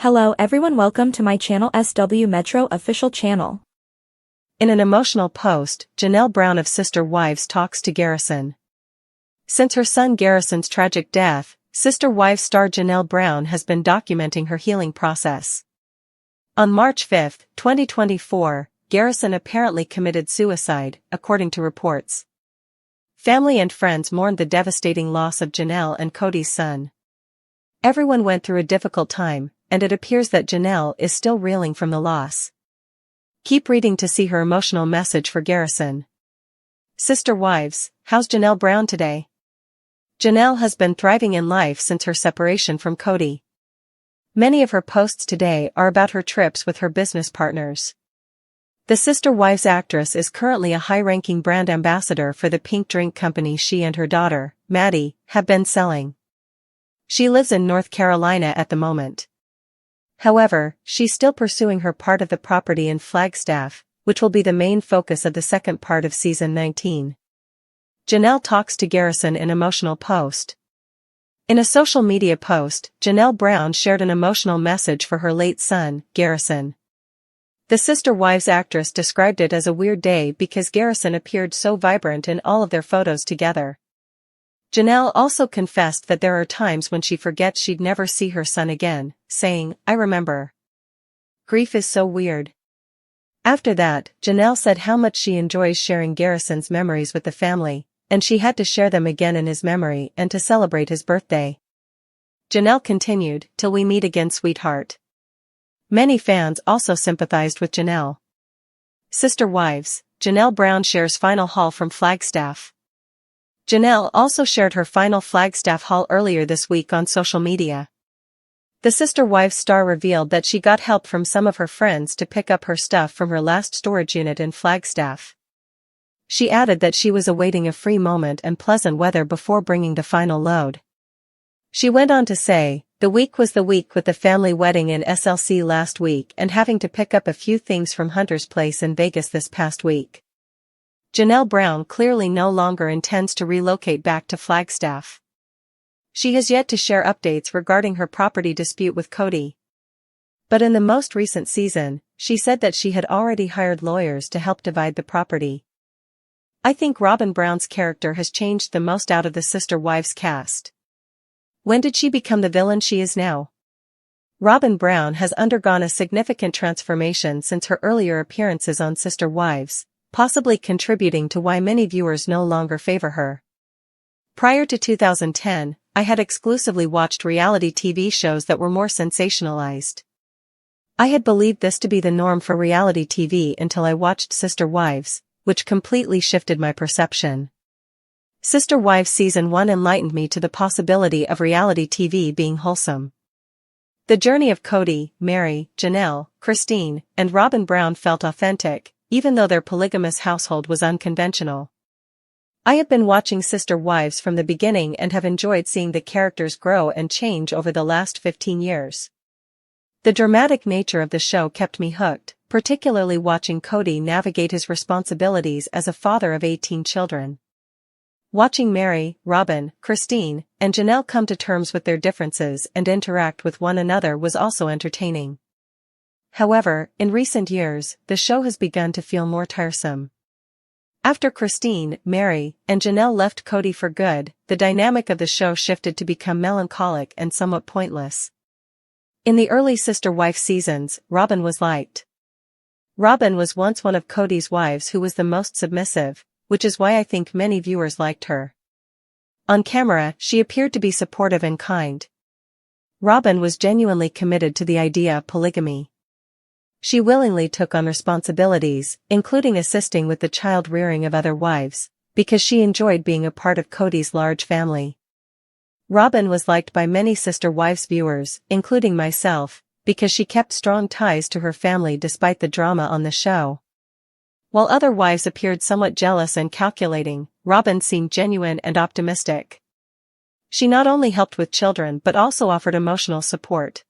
Hello everyone, welcome to my channel SW Metro official channel. In an emotional post, Janelle Brown of Sister Wives talks to Garrison. Since her son Garrison's tragic death, Sister Wives star Janelle Brown has been documenting her healing process. On March 5, 2024, Garrison apparently committed suicide, according to reports. Family and friends mourned the devastating loss of Janelle and Kody's son. Everyone went through a difficult time, and it appears that Janelle is still reeling from the loss. Keep reading to see her emotional message for Garrison. Sister Wives, how's Janelle Brown today? Janelle has been thriving in life since her separation from Kody. Many of her posts today are about her trips with her business partners. The Sister Wives actress is currently a high-ranking brand ambassador for the pink drink company she and her daughter, Maddie, have been selling. She lives in North Carolina at the moment. However, she's still pursuing her part of the property in Flagstaff, which will be the main focus of the second part of season 19. Janelle talks to Garrison in emotional post. In a social media post, Janelle Brown shared an emotional message for her late son, Garrison. The Sister Wives actress described it as a weird day because Garrison appeared so vibrant in all of their photos together. Janelle also confessed that there are times when she forgets she'd never see her son again, saying, "I remember. Grief is so weird." After that, Janelle said how much she enjoys sharing Garrison's memories with the family, and she had to share them again in his memory and to celebrate his birthday. Janelle continued, "Till we meet again, sweetheart." Many fans also sympathized with Janelle. Sister Wives, Janelle Brown shares final haul from Flagstaff. Janelle also shared her final Flagstaff haul earlier this week on social media. The Sister Wives star revealed that she got help from some of her friends to pick up her stuff from her last storage unit in Flagstaff. She added that she was awaiting a free moment and pleasant weather before bringing the final load. She went on to say, "The week was the week with the family wedding in SLC last week and having to pick up a few things from Hunter's place in Vegas this past week." Janelle Brown clearly no longer intends to relocate back to Flagstaff. She has yet to share updates regarding her property dispute with Kody. But in the most recent season, she said that she had already hired lawyers to help divide the property. "I think Robyn Brown's character has changed the most out of the Sister Wives cast. When did she become the villain she is now?" Robyn Brown has undergone a significant transformation since her earlier appearances on Sister Wives, possibly contributing to why many viewers no longer favor her. "Prior to 2010, I had exclusively watched reality TV shows that were more sensationalized. I had believed this to be the norm for reality TV until I watched Sister Wives, which completely shifted my perception. Sister Wives Season 1 enlightened me to the possibility of reality TV being wholesome. The journey of Kody, Mary, Janelle, Christine, and Robyn Brown felt authentic, even though their polygamous household was unconventional. I have been watching Sister Wives from the beginning and have enjoyed seeing the characters grow and change over the last 15 years. The dramatic nature of the show kept me hooked, particularly watching Kody navigate his responsibilities as a father of 18 children. Watching Mary, Robyn, Christine, and Janelle come to terms with their differences and interact with one another was also entertaining. However, in recent years, the show has begun to feel more tiresome. After Christine, Mary, and Janelle left Kody for good, the dynamic of the show shifted to become melancholic and somewhat pointless. In the early Sister Wife seasons, Robyn was liked. Robyn was once one of Kody's wives who was the most submissive, which is why I think many viewers liked her. On camera, she appeared to be supportive and kind. Robyn was genuinely committed to the idea of polygamy. She willingly took on responsibilities, including assisting with the child rearing of other wives, because she enjoyed being a part of Kody's large family. Robyn was liked by many Sister Wives viewers, including myself, because she kept strong ties to her family despite the drama on the show. While other wives appeared somewhat jealous and calculating, Robyn seemed genuine and optimistic. She not only helped with children but also offered emotional support.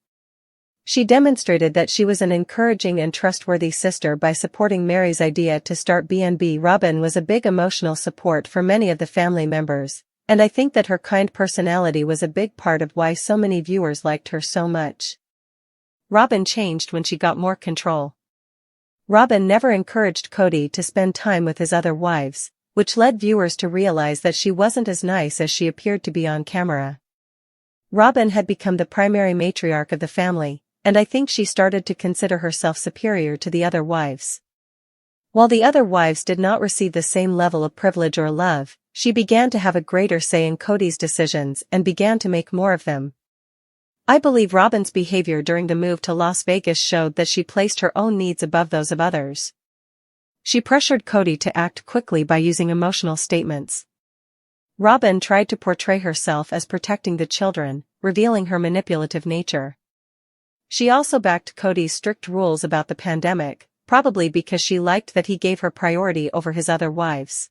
She demonstrated that she was an encouraging and trustworthy sister by supporting Mary's idea to start B&B. Robyn was a big emotional support for many of the family members, and I think that her kind personality was a big part of why so many viewers liked her so much. Robyn changed when she got more control. Robyn never encouraged Kody to spend time with his other wives, which led viewers to realize that she wasn't as nice as she appeared to be on camera. Robyn had become the primary matriarch of the family, and I think she started to consider herself superior to the other wives. While the other wives did not receive the same level of privilege or love, she began to have a greater say in Kody's decisions and began to make more of them. I believe Robyn's behavior during the move to Las Vegas showed that she placed her own needs above those of others. She pressured Kody to act quickly by using emotional statements. Robyn tried to portray herself as protecting the children, revealing her manipulative nature. She also backed Kody's strict rules about the pandemic, probably because she liked that he gave her priority over his other wives.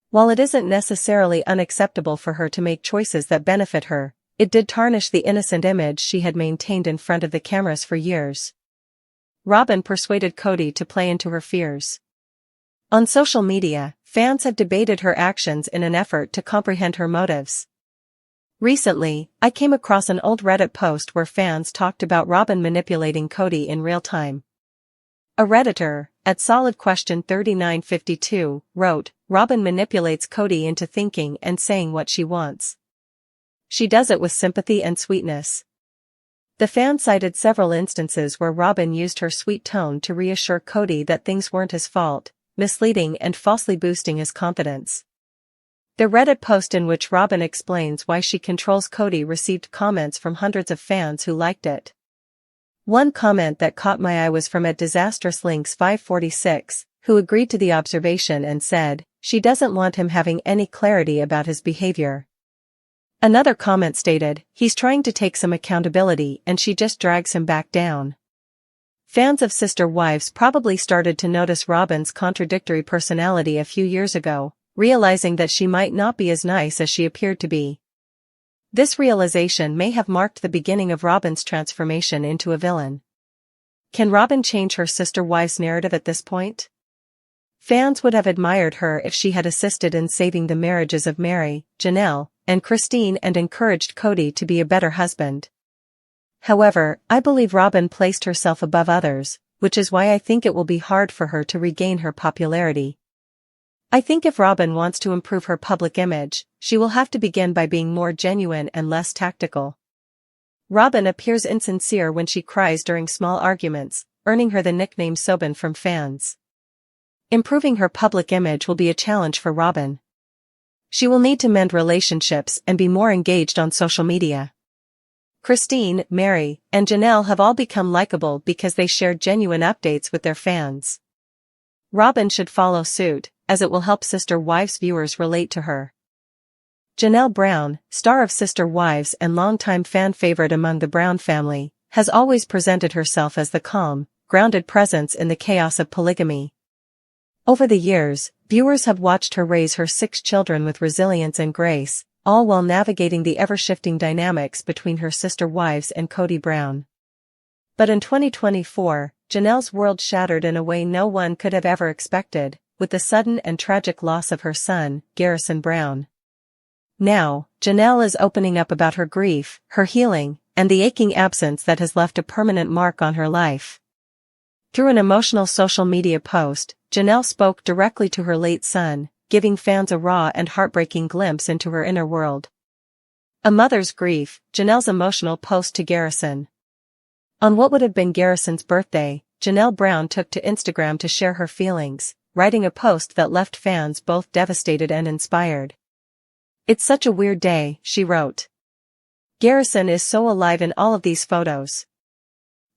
While it isn't necessarily unacceptable for her to make choices that benefit her, it did tarnish the innocent image she had maintained in front of the cameras for years. Robyn persuaded Kody to play into her fears. On social media, fans have debated her actions in an effort to comprehend her motives. Recently, I came across an old Reddit post where fans talked about Robyn manipulating Kody in real time. A Redditor, at solidquestion3952, wrote, "Robyn manipulates Kody into thinking and saying what she wants. She does it with sympathy and sweetness." The fan cited several instances where Robyn used her sweet tone to reassure Kody that things weren't his fault, misleading and falsely boosting his confidence. The Reddit post in which Robyn explains why she controls Kody received comments from hundreds of fans who liked it. One comment that caught my eye was from @DisastrousLinks546, who agreed to the observation and said, "She doesn't want him having any clarity about his behavior." Another comment stated, "He's trying to take some accountability and she just drags him back down." Fans of Sister Wives probably started to notice Robyn's contradictory personality a few years ago, realizing that she might not be as nice as she appeared to be. This realization may have marked the beginning of Robyn's transformation into a villain. Can Robyn change her Sister Wives narrative at this point? Fans would have admired her if she had assisted in saving the marriages of Mary, Janelle, and Christine and encouraged Kody to be a better husband. However, I believe Robyn placed herself above others, which is why I think it will be hard for her to regain her popularity. I think if Robyn wants to improve her public image, she will have to begin by being more genuine and less tactical. Robyn appears insincere when she cries during small arguments, earning her the nickname Sobin from fans. Improving her public image will be a challenge for Robyn. She will need to mend relationships and be more engaged on social media. Christine, Mary, and Janelle have all become likable because they share genuine updates with their fans. Robyn should follow suit, as it will help Sister Wives viewers relate to her. Janelle Brown, star of Sister Wives and longtime fan favorite among the Brown family, has always presented herself as the calm, grounded presence in the chaos of polygamy. Over the years, viewers have watched her raise her 6 children with resilience and grace, all while navigating the ever-shifting dynamics between her sister wives and Kody Brown. But in 2024, Janelle's world shattered in a way no one could have ever expected, with the sudden and tragic loss of her son, Garrison Brown. Now, Janelle is opening up about her grief, her healing, and the aching absence that has left a permanent mark on her life. Through an emotional social media post, Janelle spoke directly to her late son, giving fans a raw and heartbreaking glimpse into her inner world. A mother's grief, Janelle's emotional post to Garrison. On what would have been Garrison's birthday, Janelle Brown took to Instagram to share her feelings, writing a post that left fans both devastated and inspired. "It's such a weird day," she wrote. "Garrison is so alive in all of these photos."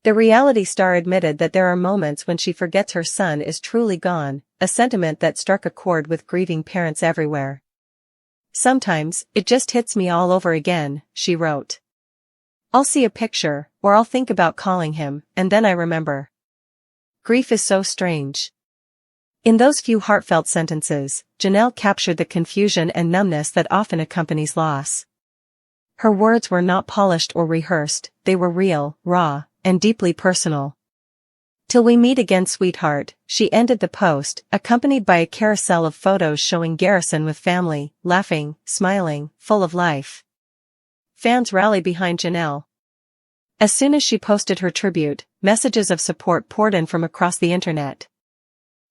The reality star admitted that there are moments when she forgets her son is truly gone, a sentiment that struck a chord with grieving parents everywhere. "Sometimes, it just hits me all over again," she wrote. "I'll see a picture, or I'll think about calling him, and then I remember. Grief is so strange." In those few heartfelt sentences, Janelle captured the confusion and numbness that often accompanies loss. Her words were not polished or rehearsed, they were real, raw, and deeply personal. "Till we meet again, sweetheart," she ended the post, accompanied by a carousel of photos showing Garrison with family, laughing, smiling, full of life. Fans rally behind Janelle. As soon as she posted her tribute, messages of support poured in from across the internet.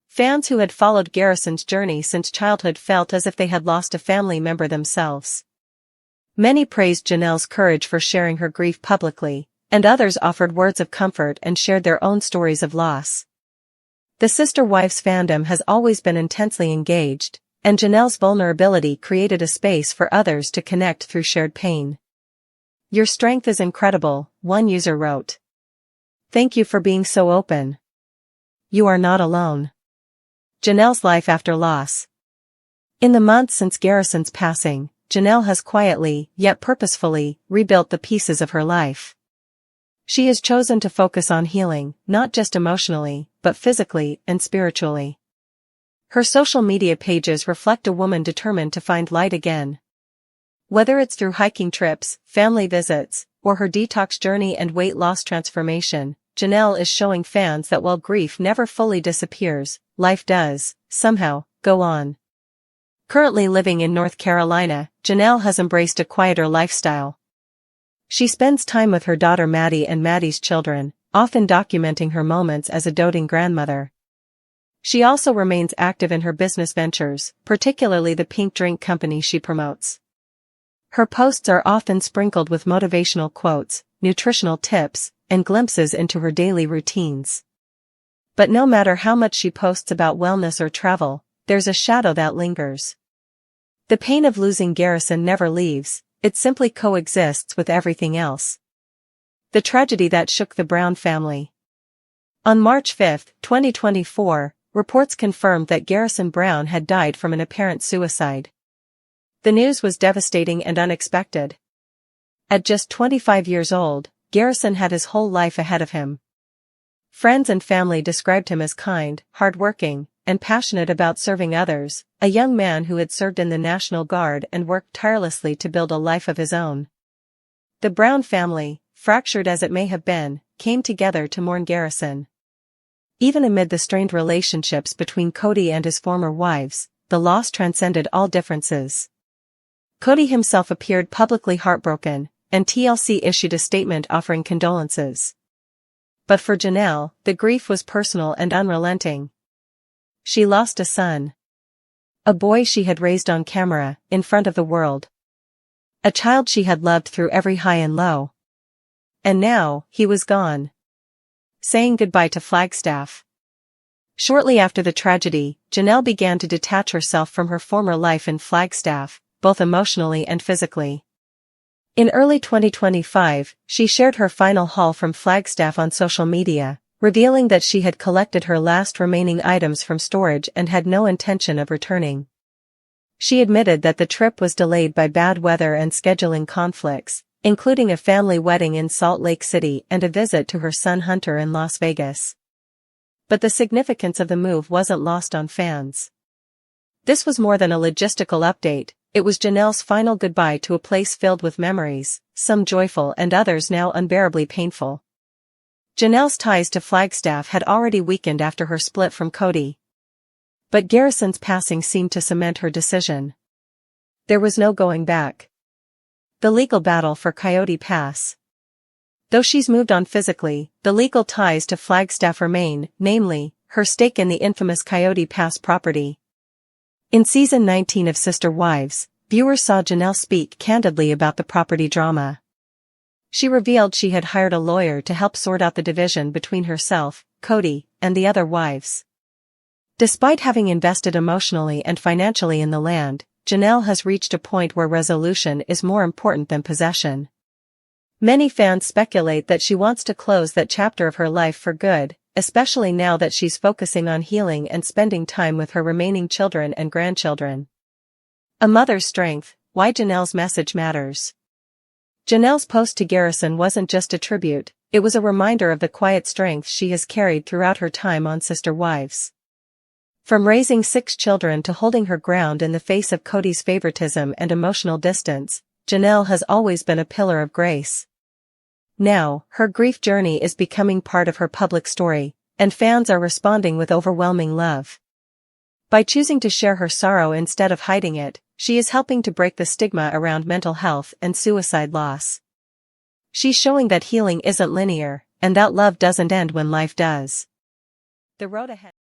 Fans who had followed Garrison's journey since childhood felt as if they had lost a family member themselves. Many praised Janelle's courage for sharing her grief publicly, and others offered words of comfort and shared their own stories of loss. The Sister Wives fandom has always been intensely engaged, and Janelle's vulnerability created a space for others to connect through shared pain. "Your strength is incredible," one user wrote. "Thank you for being so open. You are not alone." Janelle's life after loss. In the months since Garrison's passing, Janelle has quietly, yet purposefully, rebuilt the pieces of her life. She has chosen to focus on healing, not just emotionally, but physically and spiritually. Her social media pages reflect a woman determined to find light again. Whether it's through hiking trips, family visits, or her detox journey and weight loss transformation, Janelle is showing fans that while grief never fully disappears, life does, somehow, go on. Currently living in North Carolina, Janelle has embraced a quieter lifestyle. She spends time with her daughter Maddie and Maddie's children, often documenting her moments as a doting grandmother. She also remains active in her business ventures, particularly the pink drink company she promotes. Her posts are often sprinkled with motivational quotes, nutritional tips, and glimpses into her daily routines. But no matter how much she posts about wellness or travel, there's a shadow that lingers. The pain of losing Garrison never leaves, it simply coexists with everything else. The tragedy that shook the Brown family. On March 5, 2024, reports confirmed that Garrison Brown had died from an apparent suicide. The news was devastating and unexpected. At just 25 years old, Garrison had his whole life ahead of him. Friends and family described him as kind, hardworking, and passionate about serving others, a young man who had served in the National Guard and worked tirelessly to build a life of his own. The Brown family, fractured as it may have been, came together to mourn Garrison. Even amid the strained relationships between Kody and his former wives, the loss transcended all differences. Kody himself appeared publicly heartbroken, and TLC issued a statement offering condolences. But for Janelle, the grief was personal and unrelenting. She lost a son. A boy she had raised on camera, in front of the world. A child she had loved through every high and low. And now, he was gone. Saying goodbye to Flagstaff. Shortly after the tragedy, Janelle began to detach herself from her former life in Flagstaff, both emotionally and physically. In early 2025, she shared her final haul from Flagstaff on social media, revealing that she had collected her last remaining items from storage and had no intention of returning. She admitted that the trip was delayed by bad weather and scheduling conflicts, including a family wedding in Salt Lake City and a visit to her son Hunter in Las Vegas. But the significance of the move wasn't lost on fans. This was more than a logistical update, it was Janelle's final goodbye to a place filled with memories, some joyful and others now unbearably painful. Janelle's ties to Flagstaff had already weakened after her split from Kody. But Garrison's passing seemed to cement her decision. There was no going back. The legal battle for Coyote Pass. Though she's moved on physically, the legal ties to Flagstaff remain, namely, her stake in the infamous Coyote Pass property. In season 19 of Sister Wives, viewers saw Janelle speak candidly about the property drama. She revealed she had hired a lawyer to help sort out the division between herself, Kody, and the other wives. Despite having invested emotionally and financially in the land, Janelle has reached a point where resolution is more important than possession. Many fans speculate that she wants to close that chapter of her life for good, especially now that she's focusing on healing and spending time with her remaining children and grandchildren. A mother's strength, why Janelle's message matters. Janelle's post to Garrison wasn't just a tribute, it was a reminder of the quiet strength she has carried throughout her time on Sister Wives. From raising 6 children to holding her ground in the face of Kody's favoritism and emotional distance, Janelle has always been a pillar of grace. Now, her grief journey is becoming part of her public story, and fans are responding with overwhelming love. By choosing to share her sorrow instead of hiding it, she is helping to break the stigma around mental health and suicide loss. She's showing that healing isn't linear, and that love doesn't end when life does. The road ahead.